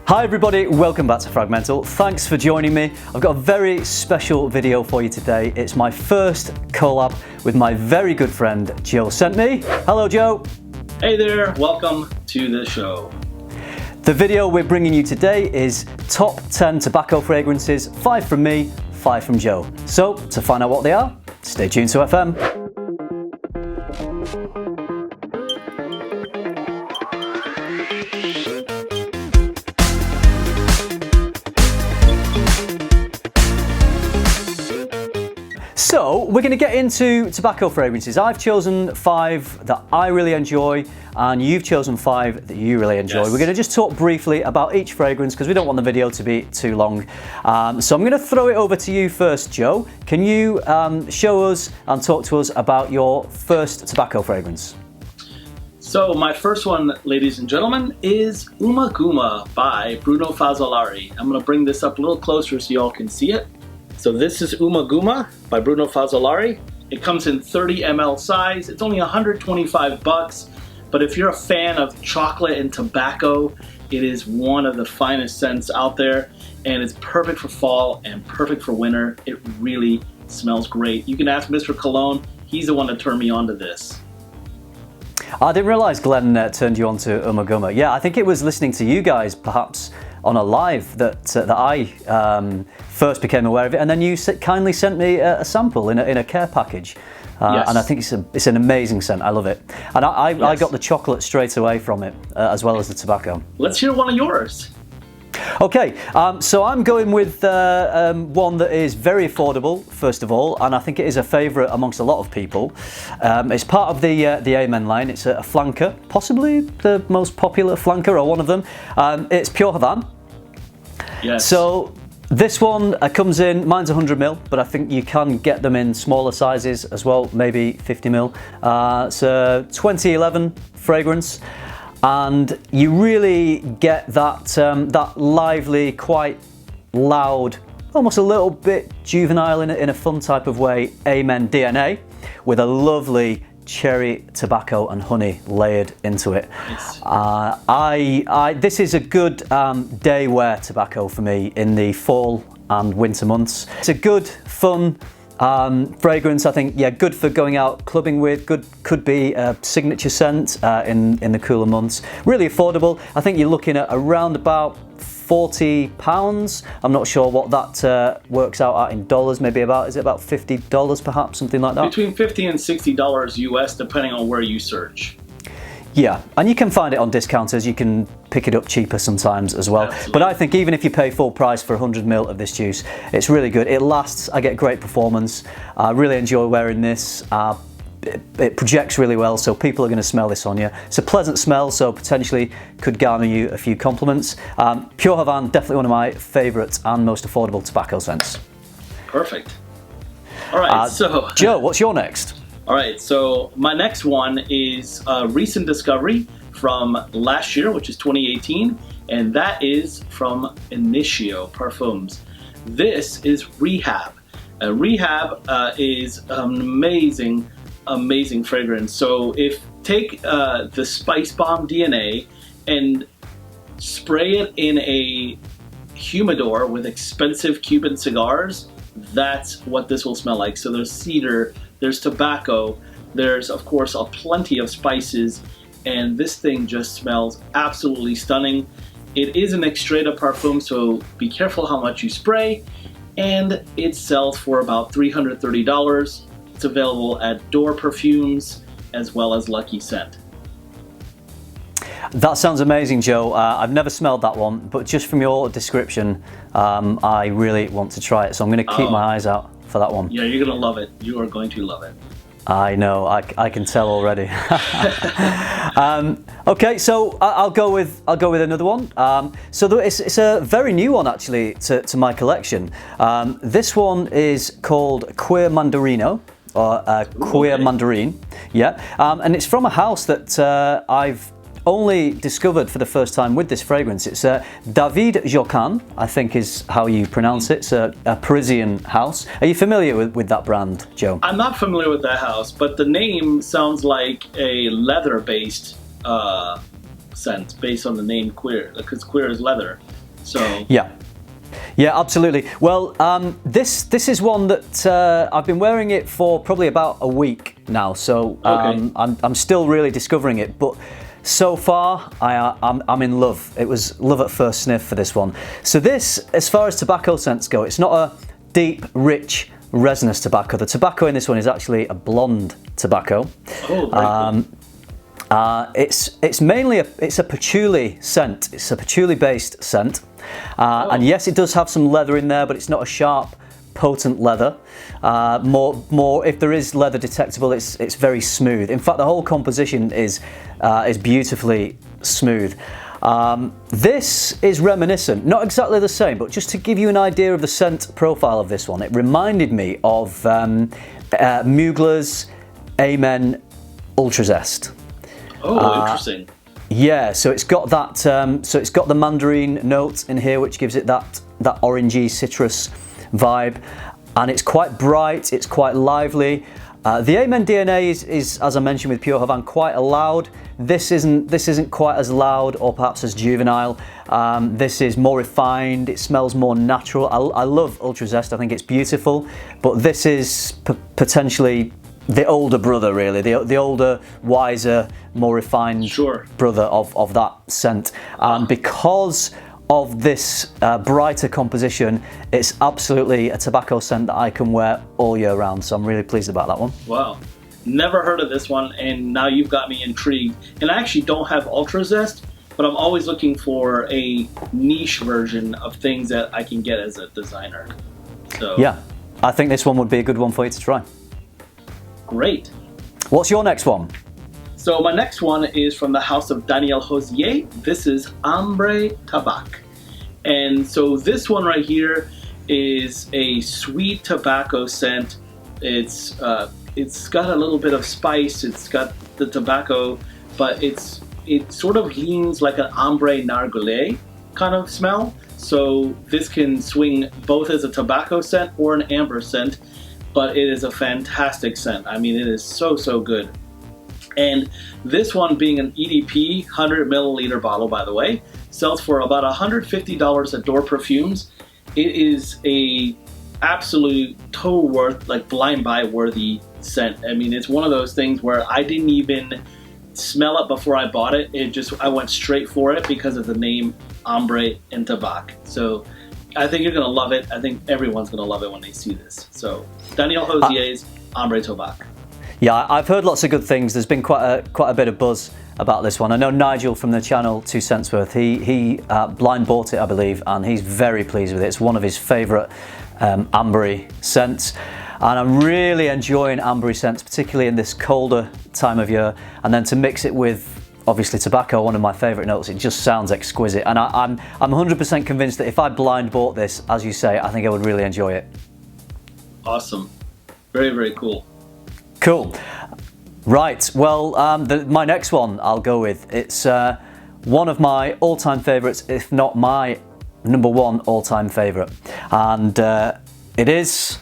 Hi everybody, welcome back to FRAG-MENTAL. Thanks for joining me. I've got a very special video for you today. It's my first collab with my very good friend Joe sent me. Hello Joe. Hey there, welcome to the show. The video we're bringing you today is top 10 tobacco fragrances, 5 from me, 5 from Joe. So to find out what they are, stay tuned to FM. So we're going to get into tobacco fragrances. I've chosen 5 that I really enjoy and you've chosen 5 that you really enjoy. Yes. We're going to just talk briefly about each fragrance because we don't want the video to be too long. So I'm going to throw it over to you first, Joe. Can you show us and talk to us about your first tobacco fragrance? So my first one, ladies and gentlemen, is Ummagumma by Bruno Fazzolari. I'm going to bring this up a little closer so you all can see it. So this is Ummagumma by Bruno Fazzolari. It comes in 30 ml size. It's only 125 bucks, but if you're a fan of chocolate and tobacco, it is one of the finest scents out there, and it's perfect for fall and perfect for winter. It really smells great. You can ask Mr. Cologne. He's the one that turned me on to this. I didn't realize Glenn turned you on to Ummagumma. Yeah, I think it was listening to you guys perhaps on a live that I first became aware of it, and then you kindly sent me a sample in a care package. Yes. And I think it's an amazing scent. I love it. And I got the chocolate straight away from it, as well as the tobacco. Let's hear one of yours. Okay, so I'm going with one that is very affordable, first of all, and I think it is a favourite amongst a lot of people. It's part of the Amen line. It's a flanker, possibly the most popular flanker or one of them. It's Pure Havane. Yes. So this one comes in, mine's 100 ml, but I think you can get them in smaller sizes as well, maybe 50 ml. It's a 2011 fragrance. And you really get that, that lively, quite loud, almost a little bit juvenile in a fun type of way, Amen DNA, with a lovely cherry, tobacco and honey layered into it. Nice. This is a good day wear tobacco for me in the fall and winter months. It's a good, fun, fragrance. I think, yeah, good for going out clubbing with. Could be a signature scent in the cooler months. Really affordable. I think you're looking at around about £40. I'm not sure what that works out at in dollars. Maybe is it about $50 perhaps, something like that? Between $50 and $60 US, depending on where you search. Yeah, and you can find it on discounters. You can pick it up cheaper sometimes as well. Absolutely. But I think even if you pay full price for 100 ml of this juice, it's really good. It lasts. I get great performance. I really enjoy wearing this. It projects really well, so people are going to smell this on you. It's a pleasant smell, so potentially could garner you a few compliments. Pure Havane, definitely one of my favourites and most affordable tobacco scents. Perfect. All right, so Joe, what's your next? All right, so my next one is a recent discovery from last year, which is 2018, and that is from Initio Parfums. This is Rehab. Rehab is an amazing fragrance. So take the Spice Bomb DNA and spray it in a humidor with expensive Cuban cigars, that's what this will smell like. So there's cedar, there's tobacco, there's of course plenty of spices, and this thing just smells absolutely stunning. It is an extrait of parfum, so be careful how much you spray, and it sells for about $330. It's available at Door Perfumes as well as Lucky Scent. That sounds amazing, Joe. I've never smelled that one, but just from your description, I really want to try it. So I'm going to keep my eyes out for that one. Yeah, you're going to love it. You are going to love it. I know. I can tell already. Okay, so I'll go with another one. So it's a very new one actually to my collection. This one is called Cuir Mandarino. Or Cuir Mandarine, yeah, and it's from a house that I've only discovered for the first time with this fragrance. It's David Jourquin, I think is how you pronounce it. It's a Parisian house. Are you familiar with that brand, Joe? I'm not familiar with that house, but the name sounds like a leather-based scent based on the name Cuir, because Cuir is leather. So Yeah. Yeah, absolutely. Well, this is one that I've been wearing it for probably about a week now, so I'm still really discovering it. But so far, I'm in love. It was love at first sniff for this one. So this, as far as tobacco scents go, it's not a deep, rich, resinous tobacco. The tobacco in this one is actually a blonde tobacco. Oh, very cool. It's mainly a patchouli scent. It's a patchouli-based scent, and yes, it does have some leather in there, but it's not a sharp, potent leather. More, if there is leather detectable, it's very smooth. In fact, the whole composition is beautifully smooth. This is reminiscent, not exactly the same, but just to give you an idea of the scent profile of this one, it reminded me of Mugler's Amen Ultra Zest. Oh, interesting. Yeah, so it's got that. So it's got the mandarine note in here, which gives it that orangey citrus vibe, and it's quite bright. It's quite lively. The Amen DNA is, as I mentioned with Pure Havane, quite loud. This isn't quite as loud or perhaps as juvenile. This is more refined. It smells more natural. I love Ultra Zest. I think it's beautiful, but this is potentially the older brother, really, the older, wiser, more refined brother of that scent. And because of this brighter composition, it's absolutely a tobacco scent that I can wear all year round. So I'm really pleased about that one. Wow. Never heard of this one, and now you've got me intrigued. And I actually don't have Ultra Zest, but I'm always looking for a niche version of things that I can get as a designer. So yeah, I think this one would be a good one for you to try. Great. What's your next one? So my next one is from the house of Daniel Josier. This is Ombre Tabac. And so this one right here is a sweet tobacco scent. It's got a little bit of spice. It's got the tobacco, but it sort of leans like an ombre narguilé kind of smell. So this can swing both as a tobacco scent or an amber scent, but it is a fantastic scent. I mean, it is so, so good. And this one being an EDP 100 milliliter bottle, by the way, sells for about $150 at Door Perfumes. It is a absolute total worth, like blind buy worthy scent. I mean, it's one of those things where I didn't even smell it before I bought it. I went straight for it because of the name Ombre and Tabac. So I think you're gonna love it. I think everyone's gonna love it when they see this. So Daniel Josier's Ombre Tabac. Yeah, I've heard lots of good things. There's been quite a bit of buzz about this one. I know Nigel from the channel 2 Cents Worth, he blind bought it, I believe, and he's very pleased with it. It's one of his favourite ambery scents, and I'm really enjoying ambery scents, particularly in this colder time of year. And then to mix it with, obviously, tobacco, one of my favourite notes, it just sounds exquisite. And I'm 100% convinced that if I blind bought this, as you say, I think I would really enjoy it. Awesome. Very, very cool. Cool. Right, well, my next one I'll go with. It's one of my all-time favourites, if not my #1 all-time favourite. And it is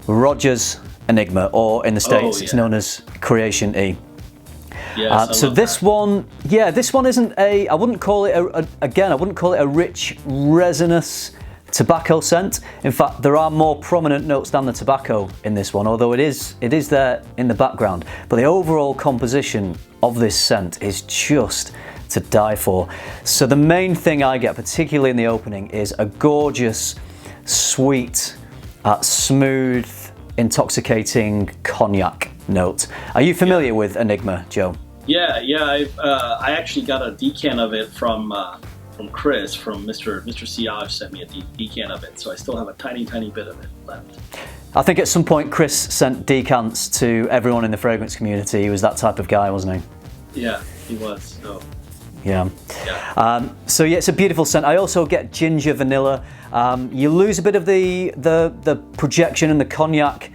Roja's Enigma, or in the States, it's known as Creation E. Yes, so this one, this one isn't I wouldn't call it I wouldn't call it a rich, resinous tobacco scent. In fact, there are more prominent notes than the tobacco in this one, although it is there in the background. But the overall composition of this scent is just to die for. So the main thing I get, particularly in the opening, is a gorgeous, sweet, smooth, intoxicating cognac note. Are you familiar with Enigma, Joe? Yeah, I actually got a decan of it from Chris, from Mr. Siage sent me a decan of it, so I still have a tiny bit of it left. I think at some point Chris sent decants to everyone in the fragrance community. He was that type of guy, wasn't he? Yeah, he was. So. Yeah. So yeah, it's a beautiful scent. I also get ginger vanilla. You lose a bit of the projection and the cognac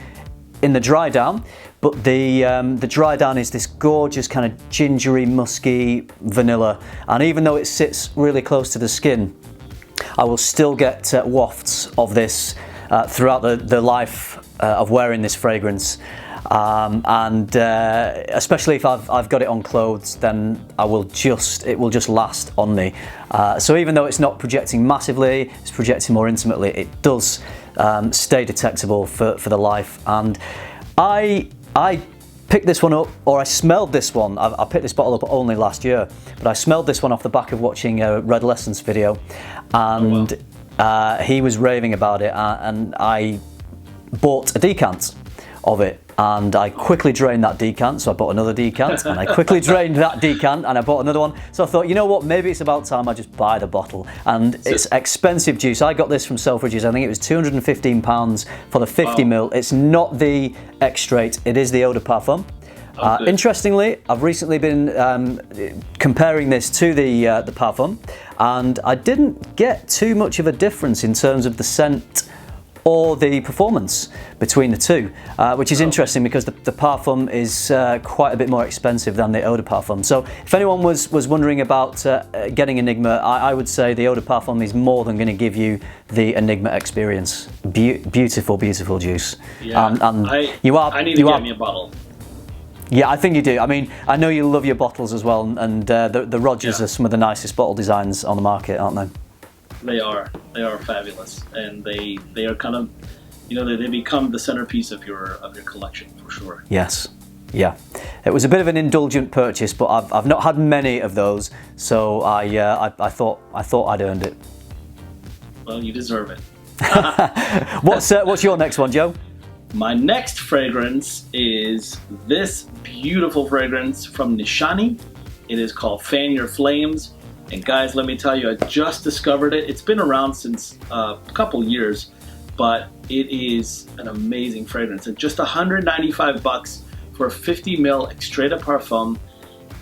in the dry down, but the dry down is this gorgeous kind of gingery, musky vanilla. And even though it sits really close to the skin, I will still get wafts of this throughout the life of wearing this fragrance. and especially if I've got it on clothes, then it will just last on me. So even though it's not projecting massively, it's projecting more intimately, it does stay detectable for the life. And I picked this one up, or I smelled this one. I picked this bottle up only last year, but I smelled this one off the back of watching a Red Lessons video, and he was raving about it, and I bought a decant of it, and I quickly drained that decant, so I bought another decant, and I quickly drained that decant, and I bought another one. So I thought, you know what, maybe it's about time I just buy the bottle. And it's expensive juice. I got this from Selfridges. I think it was £215 for the 50ml. It's not the extrait, it is the Eau de Parfum. Interestingly, I've recently been comparing this to the Parfum, and I didn't get too much of a difference in terms of the scent or the performance between the two, which is interesting because the Parfum is quite a bit more expensive than the Eau de Parfum. So if anyone was wondering about getting Enigma, I would say the Eau de Parfum is more than going to give you the Enigma experience. Beautiful, beautiful juice. Yeah, I need to get me a bottle. Yeah, I think you do. I mean, I know you love your bottles as well, and the Rogers are some of the nicest bottle designs on the market, aren't they? They are fabulous, and they are kind of, you know, they become the centerpiece of your collection for sure. Yes, yeah. It was a bit of an indulgent purchase, but I've not had many of those, so I thought I'd earned it. Well, you deserve it. What's your next one, Joe? My next fragrance is this beautiful fragrance from Nishane. It is called Fan Your Flames. And guys, let me tell you, I just discovered it. It's been around since a couple years, but it is an amazing fragrance. At just 195 bucks for a 50ml extrait de parfum.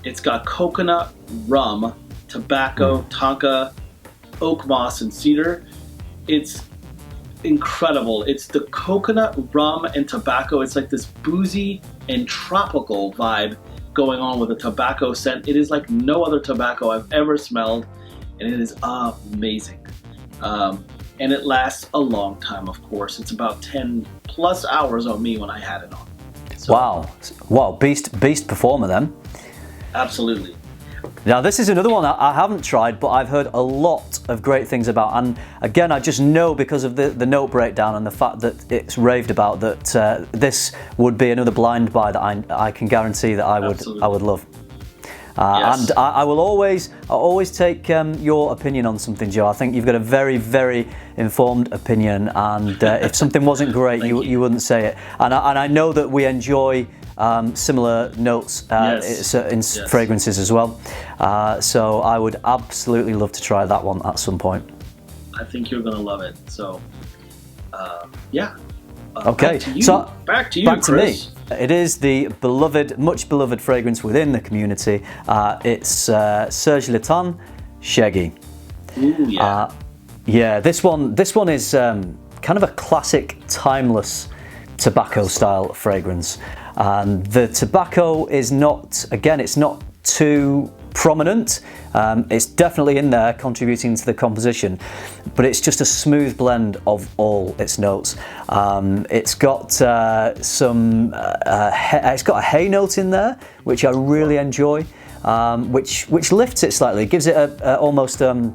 It's got coconut, rum, tobacco, tonka, oak moss, and cedar. It's incredible. It's the coconut, rum, and tobacco. It's like this boozy and tropical vibe going on with a tobacco scent. It is like no other tobacco I've ever smelled, and it is amazing. And it lasts a long time, of course. It's about 10 plus hours on me when I had it on. So, wow, beast performer then. Absolutely. Now this is another one I haven't tried, but I've heard a lot of great things about, and again I just know because of the note breakdown and the fact that it's raved about that this would be another blind buy that I can guarantee that I would love. Yes. And I will always take your opinion on something, Joe. I think you've got a very, very informed opinion, and if something wasn't great, you wouldn't say it. And I know that we enjoy similar notes in fragrances as well. So I would absolutely love to try that one at some point. I think you're going to love it. So, yeah. Okay, back to you, Chris. Me. It is the beloved, much beloved fragrance within the community. It's Sur Gelatin Jaggi. Ooh, yeah. Yeah, this one is kind of a classic, timeless tobacco style fragrance. And the tobacco is not, again, it's not too prominent. It's definitely in there contributing to the composition, but it's just a smooth blend of all its notes. It's got it's got a hay note in there, which I really enjoy, which lifts it slightly, gives it almost a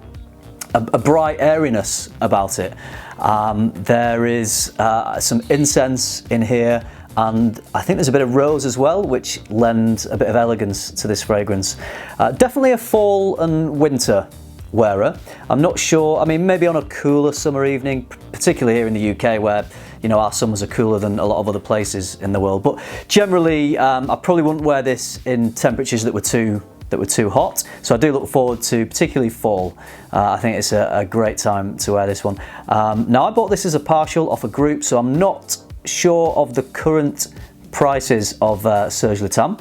bright airiness about it. There is some incense in here, and I think there's a bit of rose as well, which lends a bit of elegance to this fragrance. Definitely a fall and winter wearer. I'm not sure, I mean, maybe on a cooler summer evening, particularly here in the UK where, you know, our summers are cooler than a lot of other places in the world. But generally, I probably wouldn't wear this in temperatures that were too hot. So I do look forward to particularly fall. I think it's a great time to wear this one. Now I bought this as a partial off a group, so I'm not sure of the current prices of Sur Gelatin.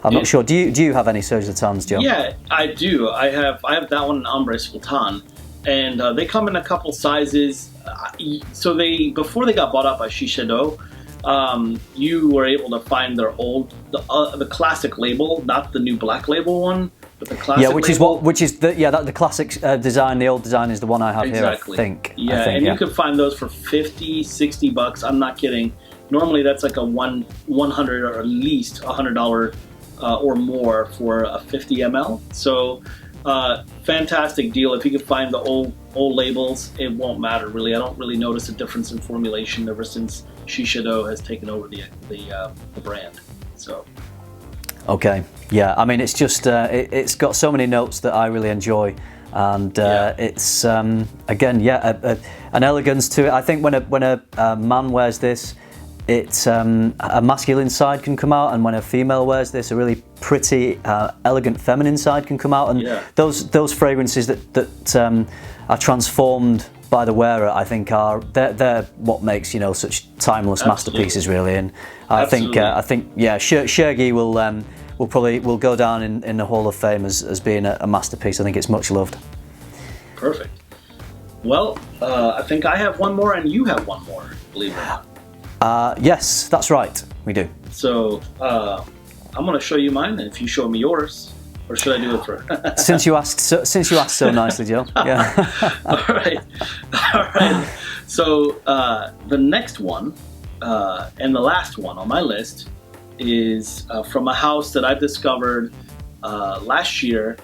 I'm not sure. Do you have any Sur Gelatins, Joe? Yeah, I do. I have that one in Ombre Sultan, and they come in a couple sizes. So before they got bought up by Shiseido, you were able to find their the classic label, not the new black label one, but the classic. Yeah, which is the classic design. The old design is the one I have here, I think. Yeah, you can find those for 50, 60 bucks. I'm not kidding. Normally that's like a 100 or at least $100 or more for a 50 ml. So fantastic deal. If you can find the old labels, it won't matter really. I don't really notice a difference in formulation ever since Shiseido has taken over the brand. So. Okay, yeah. I mean, it's just it's got so many notes that I really enjoy, and it's again, yeah, an elegance to it. I think when a man wears this, it's a masculine side can come out, and when a female wears this, a really pretty, elegant feminine side can come out. And those fragrances that are transformed by the wearer, I think they're what makes, you know, such timeless masterpieces, really. And I think yeah, Chergui will go down in the Hall of Fame as being a masterpiece. I think it's much loved. Perfect. Well, I think I have one more and you have one more, believe it or not. Yes, that's right, we do. So I'm going to show you mine, and if you show me yours, or should I do it for? since you asked so nicely, Joe. Yeah. All right. So the next one and the last one on my list is from a house that I've discovered last year.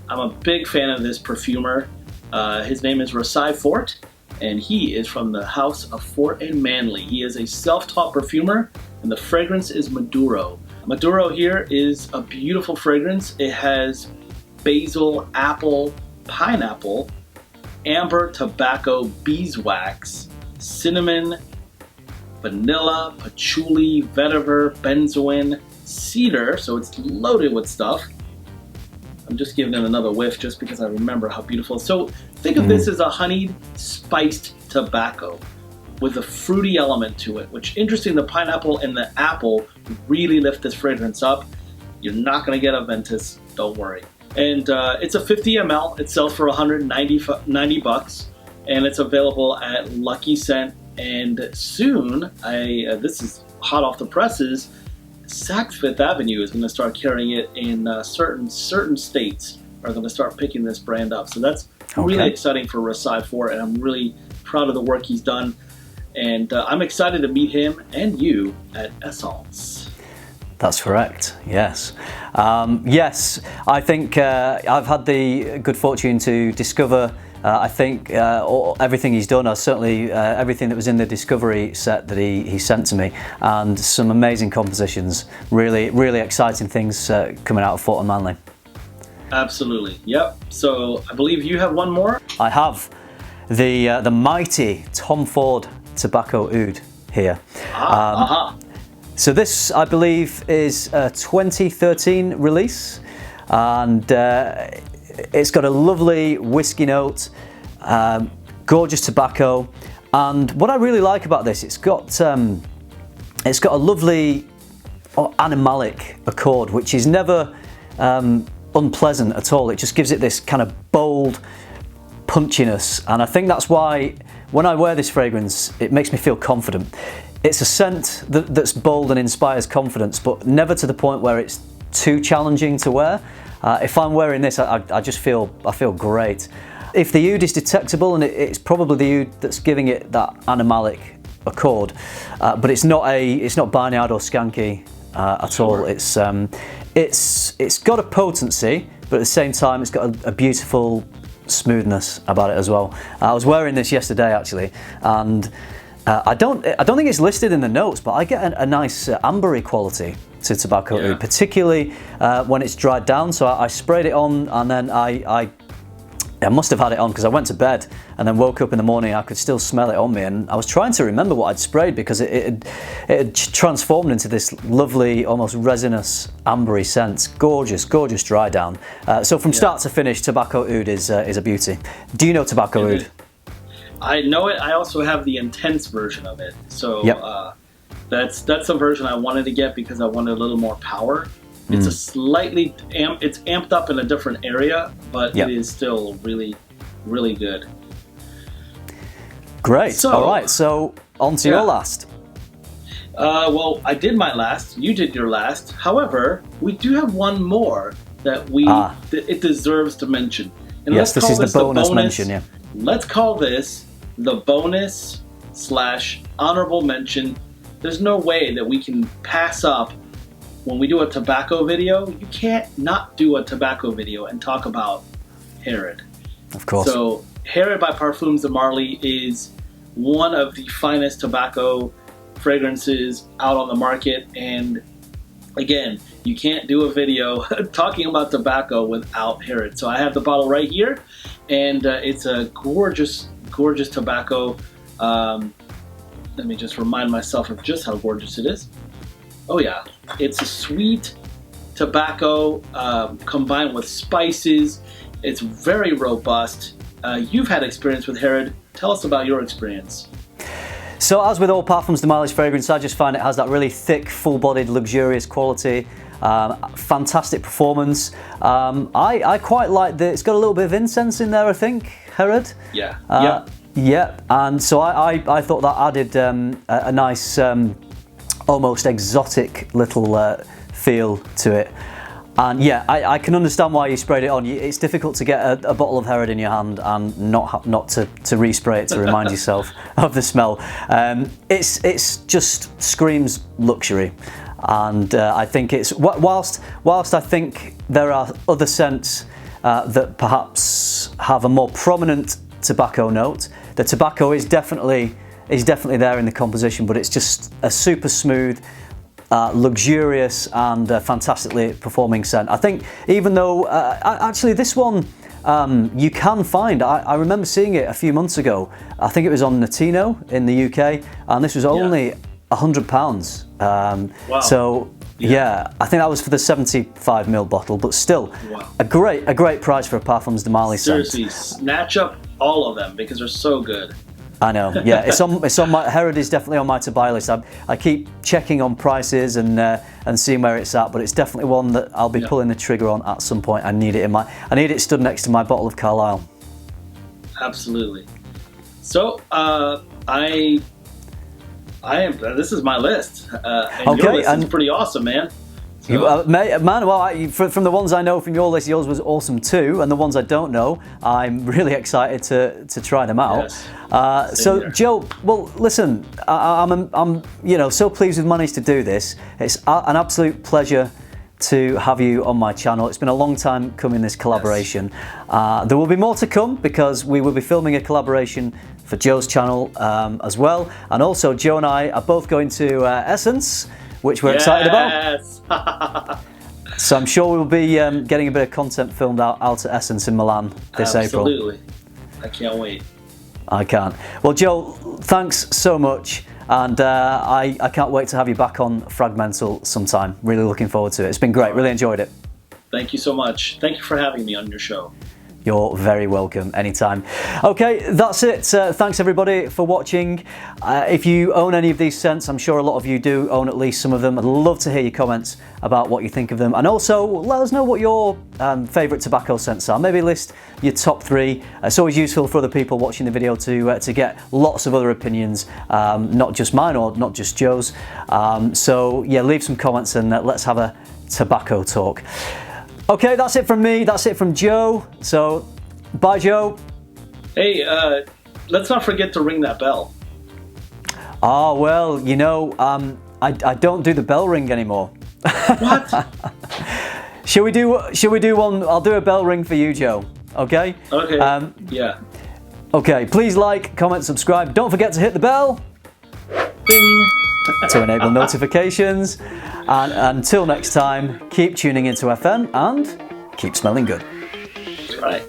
I'm a big fan of this perfumer. His name is Roja Fort, and he is from the house of Fort and Manle. He is a self-taught perfumer, and the fragrance is Maduro. Maduro here is a beautiful fragrance. It has basil, apple, pineapple, amber, tobacco, beeswax, cinnamon, vanilla, patchouli, vetiver, benzoin, cedar, so it's loaded with stuff. I'm just giving it another whiff just because I remember how beautiful. So think of this as a honeyed, spiced tobacco with a fruity element to it, which, interesting, the pineapple and the apple really lift this fragrance up. You're not gonna get a Ventus, don't worry. And it's a 50 ml, it sells for 190 bucks, and it's available at Lucky Scent. And soon, this is hot off the presses, Saks Fifth Avenue is going to start carrying it in certain states. Are going to start picking this brand up. So that's really exciting for Roja Fort, and I'm really proud of the work he's done. And I'm excited to meet him and you at Essence. That's correct, yes. Yes, I think I've had the good fortune to discover I think everything he's done, or certainly everything that was in the Discovery set that he sent to me, and some amazing compositions, really exciting things coming out of Fort and Manle. Absolutely, yep. So I believe you have one more? I have the mighty Tom Ford Tobacco Oud here. So this, I believe, is a 2013 release, and it's got a lovely whiskey note, gorgeous tobacco, and what I really like about this, it's got a lovely animalic accord, which is never unpleasant at all. It just gives it this kind of bold punchiness, and I think that's why when I wear this fragrance, it makes me feel confident. It's a scent that's bold and inspires confidence, but never to the point where it's too challenging to wear. If I'm wearing this, I just feel great. If the oud is detectable, and it's probably the oud that's giving it that animalic accord, but it's not barnyard or skanky at all. It's got a potency, but at the same time, it's got a beautiful smoothness about it as well. I was wearing this yesterday actually, and I don't think it's listed in the notes, but I get a nice ambery quality to tobacco oud, particularly when it's dried down. So I sprayed it on, and then I must have had it on because I went to bed and then woke up in the morning. I could still smell it on me, and I was trying to remember what I'd sprayed because it had transformed into this lovely, almost resinous, ambery scent. Gorgeous dry down. So from start to finish, tobacco oud is a beauty. Do you know tobacco oud? I know it. I also have the intense version of it. So that's the version I wanted to get because I wanted a little more power. It's a slightly it's amped up in a different area, but it is still really good. Great. So, all right. So on to your last. Well, I did my last. You did your last. However, we do have one more that it deserves to mention. And yes, this is the bonus mention. Yeah. Let's call this the bonus / honorable mention there's no way that we can pass up when we do a tobacco video. You can't not do a tobacco video and talk about Herod. Of course. So Herod by Parfums de Marly is one of the finest tobacco fragrances out on the market, and again, you can't do a video talking about tobacco without Herod. So I have the bottle right here, and it's a gorgeous, gorgeous tobacco. Let me just remind myself of just how gorgeous it is. Oh yeah, it's a sweet tobacco combined with spices. It's very robust. You've had experience with Herod. Tell us about your experience. So as with all Parfums de Marly's fragrance, I just find it has that really thick, full-bodied, luxurious quality, fantastic performance. I quite like that it's got a little bit of incense in there, I think, Herod? Yeah. Yeah, and so I thought that added a nice, almost exotic little feel to it. And yeah, I can understand why you sprayed it on. It's difficult to get a bottle of Herod in your hand and not to respray it to remind yourself of the smell. It's just screams luxury, and I think it's whilst I think there are other scents that perhaps have a more prominent tobacco note. The tobacco is definitely there in the composition, but it's just a super smooth, luxurious and fantastically performing scent. I think even though actually this one you can find, I remember seeing it a few months ago. I think it was on Notino in the UK, and this was only £100. Wow. So yeah, I think that was for the 75ml bottle, but still a great price for a Parfums de Marly scent. Seriously, snatch up all of them because they're so good. I know, yeah, it's on my Herod is definitely on my to buy list. I keep checking on prices and seeing where it's at, but it's definitely one that I'll be pulling the trigger on at some point. I need it stood next to my bottle of Carlisle. Absolutely. So I am. This is my list, and your list is pretty awesome, man. So. From the ones I know from your list, yours was awesome too, and the ones I don't know, I'm really excited to try them out. Yes. So here. Joe, well, listen, I'm so pleased we've managed to do this. It's an absolute pleasure to have you on my channel. It's been a long time coming, this collaboration. Yes. There will be more to come because we will be filming a collaboration for Joe's channel as well, and also Joe and I are both going to Essence, which we're excited about. So I'm sure we'll be getting a bit of content filmed out at Essence in Milan this April. Absolutely. I can't wait. I can't. Well, Joe, thanks so much. And I can't wait to have you back on FRAG-MENTAL sometime. Really looking forward to it. It's been great. Really enjoyed it. Thank you so much. Thank you for having me on your show. You're very welcome, anytime. Okay, that's it. Thanks everybody for watching. If you own any of these scents, I'm sure a lot of you do own at least some of them. I'd love to hear your comments about what you think of them. And also, let us know what your favourite tobacco scents are. Maybe list your top 3. It's always useful for other people watching the video to get lots of other opinions, not just mine or not just Joe's. So yeah, leave some comments and let's have a tobacco talk. Okay, that's it from me, that's it from Joe. So, bye Joe. Hey, let's not forget to ring that bell. Oh, well, you know, I don't do the bell ring anymore. What? Shall we do one? I'll do a bell ring for you, Joe. Okay? Okay, yeah. Okay, please like, comment, subscribe. Don't forget to hit the bell. Ding. To enable notifications. And until next time, keep tuning into FN and keep smelling good. That's right.